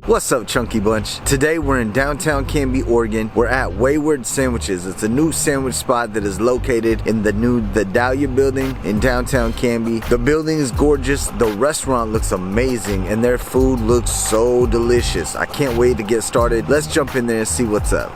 What's up, Chunky Bunch? Today we're in downtown Canby, Oregon. We're at Wayward Sandwiches. It's a new sandwich spot that is located in the new Dahlia building in downtown Canby. The building is gorgeous, the restaurant looks amazing, and their food looks so delicious. I can't wait to get started. Let's jump in there and see what's up.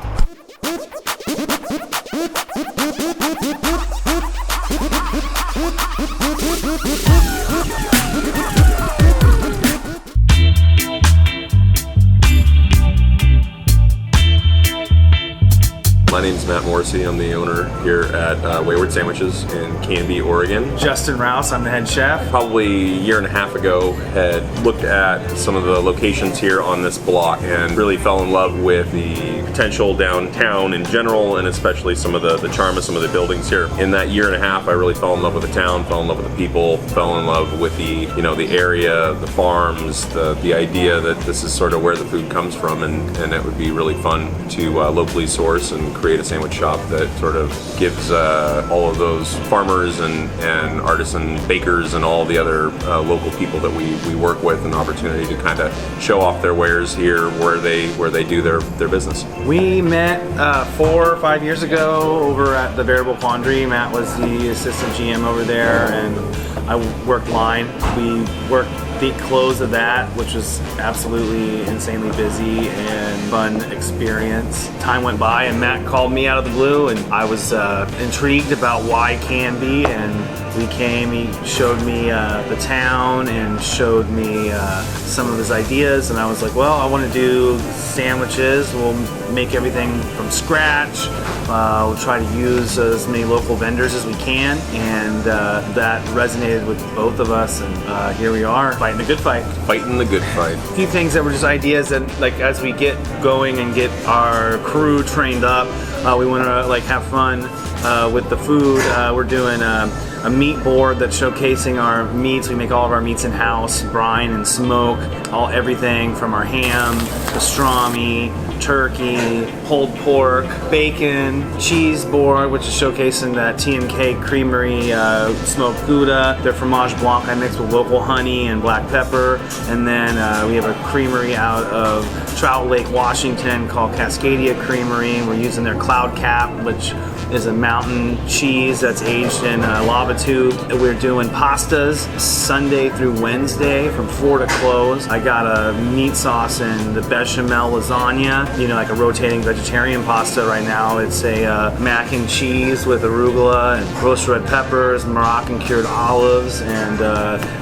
My name's Matt Morrissey. I'm the owner here at Wayward Sandwiches in Canby, Oregon. Justin Rouse, I'm the head chef. Probably a year and a half ago, had looked at some of the locations here on this block and really fell in love with the potential downtown in general, and especially some of the charm of some of the buildings here. In that year and a half, I really fell in love with the town, fell in love with the people, fell in love with the area, the farms, the idea that this is sort of where the food comes from, and it would be really fun to locally source and create a sandwich shop that sort of gives all of those farmers and artisan bakers and all the other local people that we work with an opportunity to kind of show off their wares here where they do their business. We met 4 or 5 years ago over at the Variable Quandary. Matt was the assistant GM over there, and I worked line. We worked the close of that, which was absolutely insanely busy and fun experience. Time went by and Matt called me out of the blue, and I was intrigued about why Canby, and we came. He showed me the town and showed me some of his ideas, and I was like, well, I want to do sandwiches. We'll make everything from scratch. We'll try to use as many local vendors as we can, and that resonated with both of us, and here we are, fighting the good fight. Fighting the good fight. A few things that were just ideas that, like, as we get going and get our crew trained up, we want to have fun with the food. We're doing a meat board that's showcasing our meats. We make all of our meats in-house, brine and smoke, everything from our ham, pastrami, turkey, pulled pork, bacon, cheese board, which is showcasing that T&K Creamery smoked Gouda. Their fromage blanc I mix with local honey and black pepper. And then we have a creamery out of Trout Lake, Washington called Cascadia Creamery. We're using their Cloud Cap, which is a mountain cheese that's aged in lava tube. We're doing pastas Sunday through Wednesday from 4 to close. I got a meat sauce and the bechamel lasagna, like a rotating vegetarian pasta right now. It's a mac and cheese with arugula and roast red peppers, Moroccan cured olives, and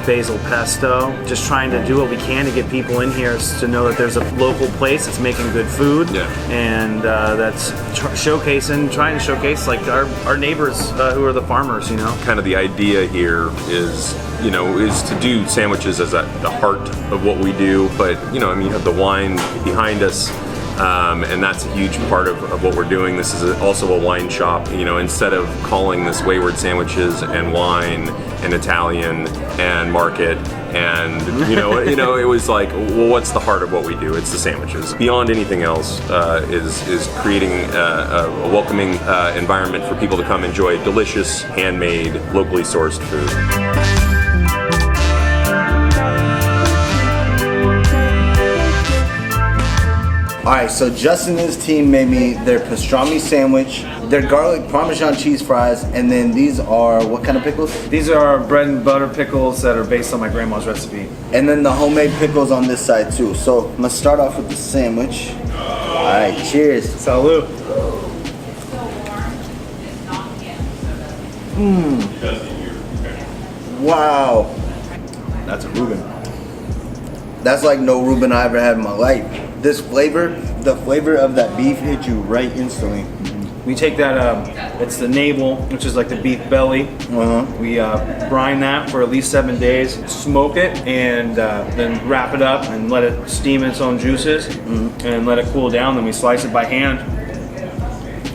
basil pesto. Just trying to do what we can to get people in here to know that there's a local place that's making good food, and that's trying to showcase like our neighbors who are the farmers, Kind of the idea here is to do sandwiches as at the heart of what we do, but you have the wine behind us, and that's a huge part of what we're doing. This is also a wine shop. Instead of calling this Wayward Sandwiches and Wine and Italian and Market, and it was like, well, what's the heart of what we do? It's the sandwiches. Beyond anything else, is creating a welcoming environment for people to come enjoy delicious, handmade, locally sourced food. Alright, so Justin and his team made me their pastrami sandwich, their garlic parmesan cheese fries, and then these are, what kind of pickles? These are bread and butter pickles that are based on my grandma's recipe. And then the homemade pickles on this side too. So I'm gonna start off with the sandwich. Alright, cheers. Salud. Wow. That's a Reuben. That's like no Reuben I ever had in my life. This flavor, the flavor of that beef hit you right instantly. We take that, it's the navel, which is like the beef belly. We brine that for at least 7 days, smoke it, and then wrap it up and let it steam its own juices, and let it cool down. Then we slice it by hand.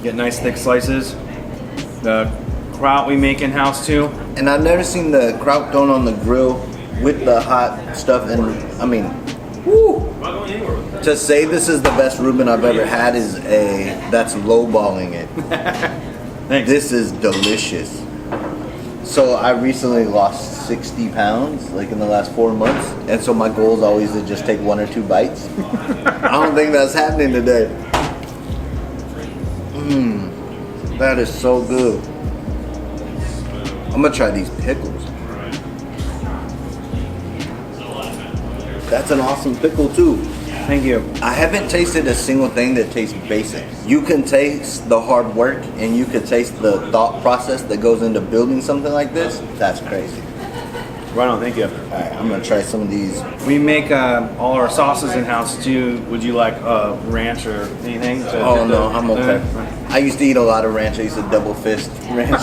Get nice thick slices. The kraut we make in-house too. And I've never seen the kraut thrown on the grill with the hot stuff, and I mean, woo! To say this is the best Reuben I've ever had that's lowballing it. Thanks. This is delicious. So I recently lost 60 pounds like in the last 4 months, and so my goal is always to just take 1 or 2 bites. I don't think that's happening today. That is so good. I'm gonna try these pickles. That's an awesome pickle too. Thank you. I haven't tasted a single thing that tastes basic. You can taste the hard work and you can taste the thought process that goes into building something like this. That's crazy. Right on, thank you. Alright, I'm gonna try some of these. We make all our sauces in-house too. Would you like ranch or anything? Oh no, I'm okay. I used to eat a lot of ranch. I used to double fist ranch.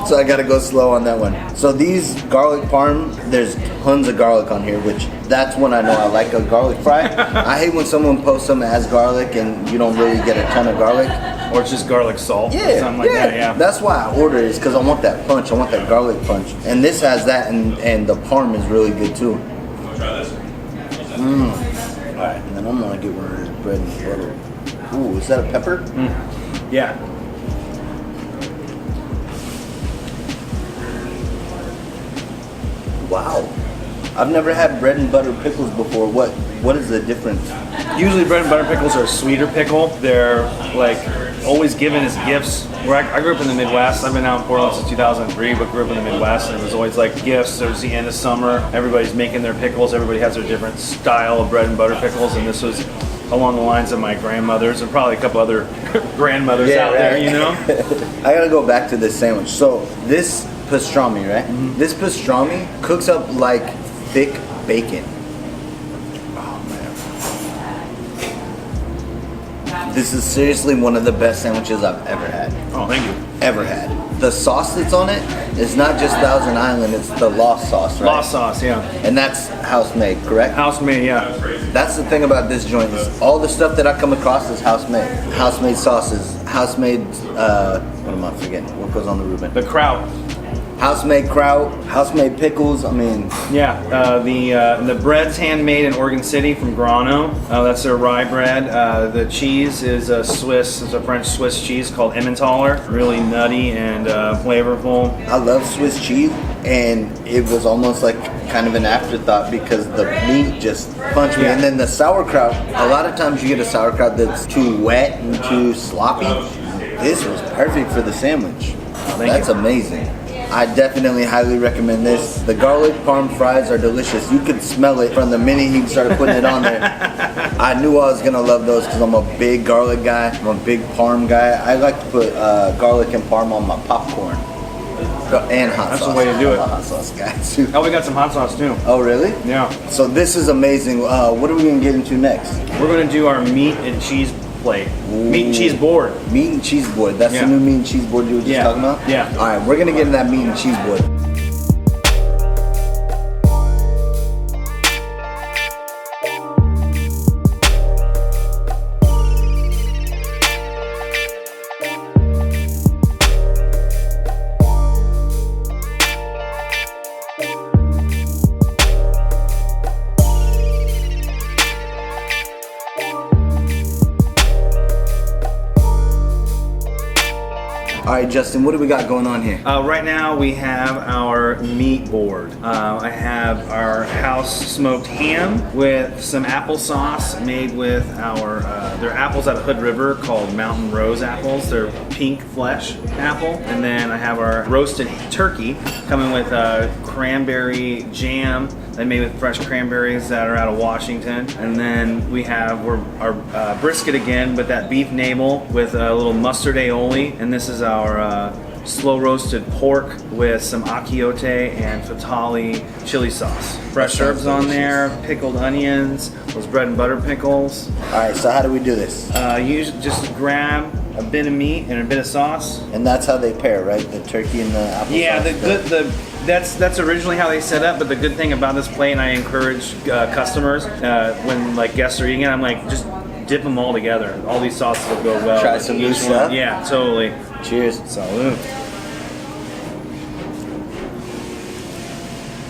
So I gotta go slow on that one. So these garlic parm, there's tons of garlic on here, which that's when I know I like a garlic fry. I hate when someone posts them as garlic and you don't really get a ton of garlic. Or it's just garlic salt or Yeah, something like that, yeah. That's why I order it, is because I want that punch. I want that garlic punch. And this has that, and the parm is really good too. Try this. Alright, and then I'm gonna get one of this bread and butter. Ooh, is that a pepper? Yeah. Wow. I've never had bread and butter pickles before. What is the difference? Usually bread and butter pickles are a sweeter pickle. They're like always given as gifts. Where I grew up in the Midwest. I've been out in Portland since 2003, but grew up in the Midwest, and it was always like gifts. It was the end of summer. Everybody's making their pickles. Everybody has their different style of bread and butter pickles, and this was along the lines of my grandmother's and probably a couple other grandmothers out there, you know? I gotta go back to this sandwich. So this pastrami, right? This pastrami cooks up like thick bacon. Oh man. This is seriously one of the best sandwiches I've ever had. Oh, thank you. Ever had. The sauce that's on it is not just Thousand Island, it's the Lost sauce, right? Lost sauce, yeah. And that's house made, correct? House made, yeah. That's the thing about this joint is all the stuff that I come across is house made. House made sauces, house made, what am I forgetting? What goes on the Reuben? The kraut. House made kraut, house made pickles, I mean. Yeah, the bread's handmade in Oregon City from Grano. That's their rye bread. The cheese is a French Swiss cheese called Emmentaler. Really nutty and flavorful. I love Swiss cheese, and it was almost like kind of an afterthought because the meat just punched me. Yeah. And then the sauerkraut, a lot of times you get a sauerkraut that's too wet and too sloppy. This was perfect for the sandwich. That's amazing. I definitely highly recommend this. The garlic parm fries are delicious. You could smell it from the minute he started putting it on there. I knew I was gonna love those because I'm a big garlic guy. I'm a big parm guy. I like to put garlic and parm on my popcorn. And hot sauce. That's the way to do it. I'm a hot sauce guy too. Oh, we got some hot sauce too. Oh really? Yeah. So this is amazing. What are we gonna get into next? We're gonna do our meat and cheese plate. Ooh. Meat and cheese board. Meat and cheese board. That's Yeah. the new meat and cheese board you were just talking about? Yeah. All right, we're gonna get into that meat and cheese board. All right, Justin, what do we got going on here? Right now we have our meat board. I have our house smoked ham with some applesauce made with our, they're apples out of Hood River called Mountain Rose apples. They're pink flesh apple. And then I have our roasted turkey coming with cranberry jam. They made with fresh cranberries that are out of Washington. And then we have our brisket again, but that beef navel with a little mustard aioli. And this is our slow roasted pork with some achiote and fatali chili sauce. Fresh herbs on there, pickled onions, those bread and butter pickles. All right, so how do we do this? You just grab a bit of meat and a bit of sauce. And that's how they pair, right? The turkey and the apple Yeah, sauce. that's originally how they set up. But the good thing about this plate, and I encourage customers when like guests are eating it, I'm like, just dip them all together. All these sauces will go well. Try some new Each one. stuff? Yeah, totally. Cheers. Salud.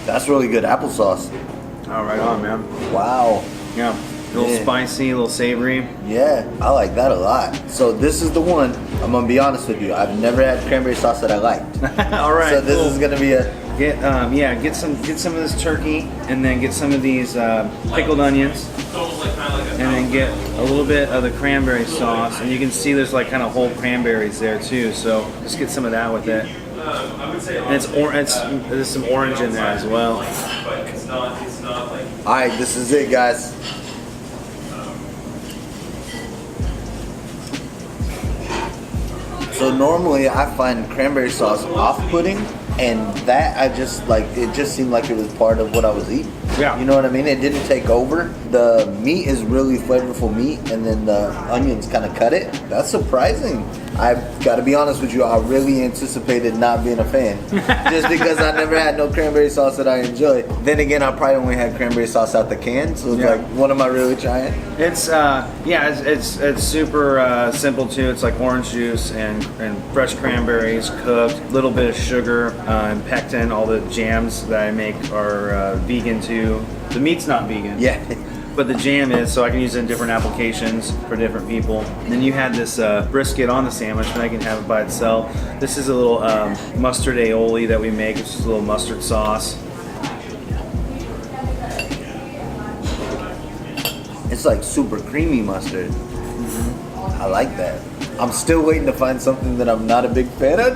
That's really good applesauce. All right on, man. Wow. Yeah. A little Yeah. spicy, a little savory. Yeah, I like that a lot. So this is the one, I'm gonna be honest with you, I've never had cranberry sauce that I liked. All right. So this cool. is gonna be a Get some of this turkey, and then get some of these pickled onions, and then get a little bit of the cranberry sauce. And you can see there's like kind of whole cranberries there too. So just get some of that with it. And there's some orange in there as well. All right, this is it, guys. So normally I find cranberry sauce off-putting, and that I just like, it just seemed like it was part of what I was eating. Yeah. You know what I mean? It didn't take over. The meat is really flavorful meat, and then the onions kind of cut it. That's surprising. I've got to be honest with you, I really anticipated not being a fan. Just because I never had no cranberry sauce that I enjoy. Then again, I probably only had cranberry sauce out the can, so it's like, what am I really trying? It's it's super simple too. It's like orange juice and fresh cranberries cooked, a little bit of sugar and pectin. All the jams that I make are vegan too. The meat's not vegan. Yeah. But the jam is, so I can use it in different applications for different people. And then you had this brisket on the sandwich, and I can have it by itself. This is a little mustard aioli that we make. It's just a little mustard sauce. It's like super creamy mustard. I like that. I'm still waiting to find something that I'm not a big fan of.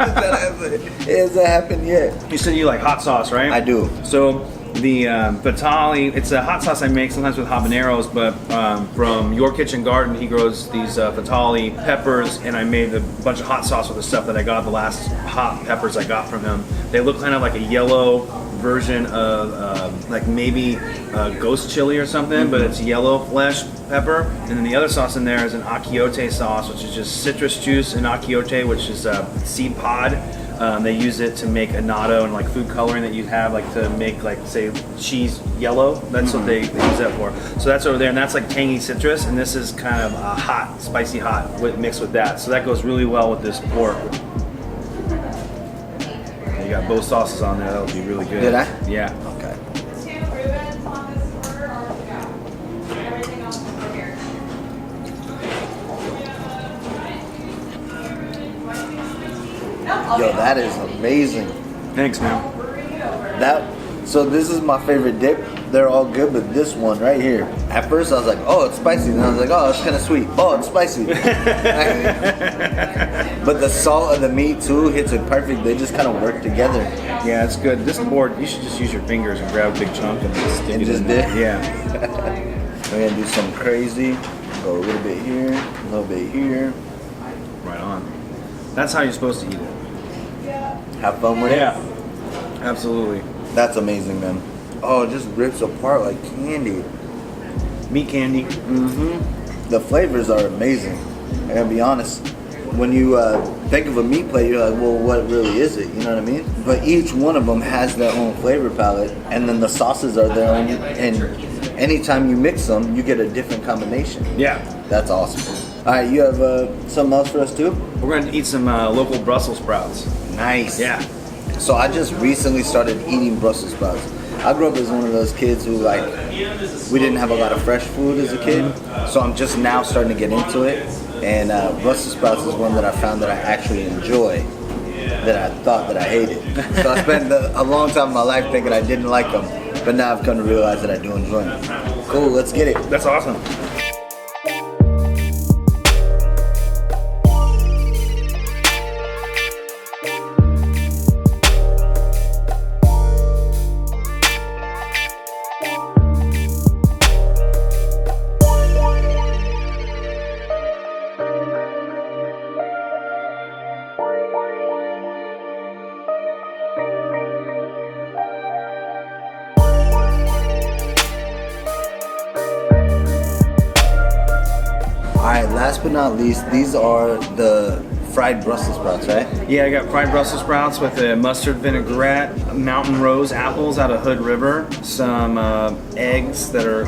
It hasn't happened yet. You said you like hot sauce, right? I do. So the fatali, it's a hot sauce I make sometimes with habaneros, but from Your Kitchen Garden, he grows these fatali peppers, and I made a bunch of hot sauce with the stuff that I got, the last hot peppers I got from him. They look kind of like a yellow version of like maybe ghost chili or something, but it's yellow flesh pepper. And then the other sauce in there is an achiote sauce, which is just citrus juice and achiote, which is a seed pod. They use it to make annatto and like food coloring that you have, like to make like say cheese yellow. That's what they use that for. So that's over there, and that's like tangy citrus, and this is kind of hot, spicy hot mixed with that. So that goes really well with this pork. You got both sauces on there. That'll be really good. Did I? Yeah. Okay. Yo, that is amazing. Thanks, man. So this is my favorite dip. They're all good, but this one right here. At first I was like, oh, it's spicy. Then I was like, oh, it's kind of sweet. Oh, it's spicy. But the salt of the meat too hits it perfect. They just kind of work together. Yeah, it's good. This board, you should just use your fingers and grab a big chunk and just stick And it just in there. dip? Yeah. We're gonna do something crazy. Go a little bit here, a little bit here. Right on. That's how you're supposed to eat it. Have fun with it. Yeah. Absolutely. That's amazing, man. Oh, it just rips apart like candy. Meat candy. Mm-hmm. The flavors are amazing. I gotta be honest. When you think of a meat plate, you're like, well, what really is it? You know what I mean? But each one of them has their own flavor palette, and then the sauces are their own. And anytime you mix them, you get a different combination. Yeah. That's awesome. All right, you have something else for us too? We're going to eat some local Brussels sprouts. Nice. Yeah. So I just recently started eating Brussels sprouts. I grew up as one of those kids who like, we didn't have a lot of fresh food as a kid. So I'm just now starting to get into it. And Brussels sprouts is one that I found that I actually enjoy, that I thought that I hated. So I spent a long time in my life thinking I didn't like them. But now I've come to realize that I do enjoy them. Cool, let's get it. That's awesome. Alright, last but not least, these are the fried Brussels sprouts, right? Yeah, I got fried Brussels sprouts with a mustard vinaigrette, mountain rose apples out of Hood River, some eggs that are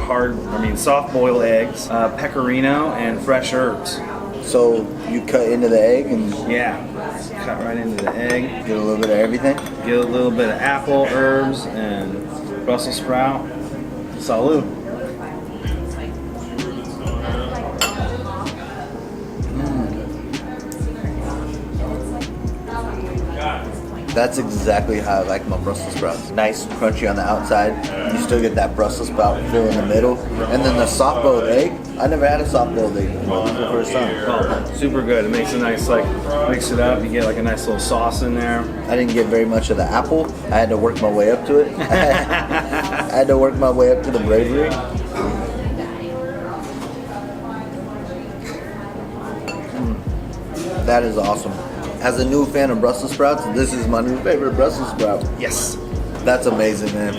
soft boiled eggs, pecorino, and fresh herbs. So you cut into the egg and Yeah, cut right into the egg. get a little bit of everything? Get a little bit of apple, herbs, and Brussels sprout. Salud. That's exactly how I like my Brussels sprouts. Nice, crunchy on the outside. You still get that Brussels sprout feel in the middle. And then the soft-boiled egg. I never had a soft-boiled egg before. This is the first time. Oh, super good. It makes a nice, like, mix it up. You get like a nice little sauce in there. I didn't get very much of the apple. I had to work my way up to it. I had to work my way up to the bravery. That is awesome. As a new fan of Brussels sprouts, this is my new favorite Brussels sprout. Yes. That's amazing, man.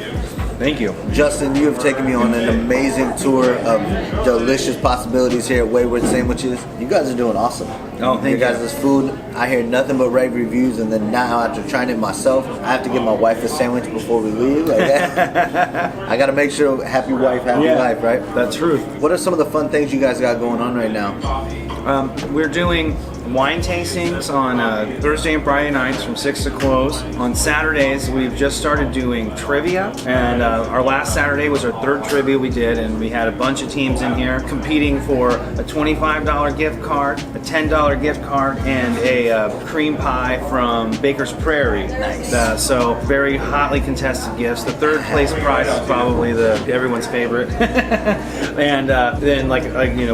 Thank you. Justin, you have taken me on an amazing tour of delicious possibilities here at Wayward Sandwiches. You guys are doing awesome. Oh, thank you. You guys' food, I hear nothing but rave reviews, and then now after trying it myself, I have to give my wife a sandwich before we leave. Like I gotta make sure happy wife, happy life, right? That's true. What are some of the fun things you guys got going on right now? We're doing wine tastings on Thursday and Friday nights from 6 to close. On Saturdays, we've just started doing trivia, and our last Saturday was our third trivia we did, and we had a bunch of teams in here competing for a $25 gift card, a $10 gift card, and a cream pie from Baker's Prairie. Nice. So very hotly contested gifts. The third place prize is probably everyone's favorite. And then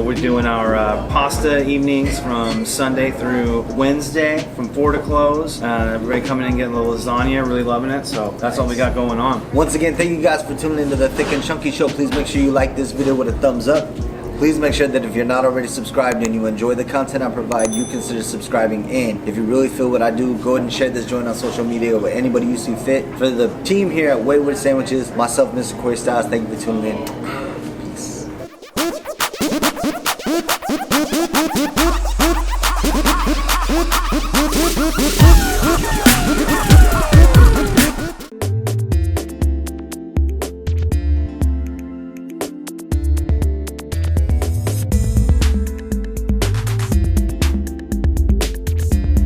we're doing our pasta evenings from Sunday through Wednesday from 4 to close. Everybody coming in getting a little lasagna, really loving it. So that's all we got going on. Once again, thank you guys for tuning into the Thick and Chunky Show. Please make sure you like this video with a thumbs up. Please make sure that if you're not already subscribed and you enjoy the content I provide, you consider subscribing. And if you really feel what I do, go ahead and share this joint on social media with anybody you see fit. For the team here at Wayward Sandwiches, myself, Mr. Corey Styles, thank you for tuning in. Peace.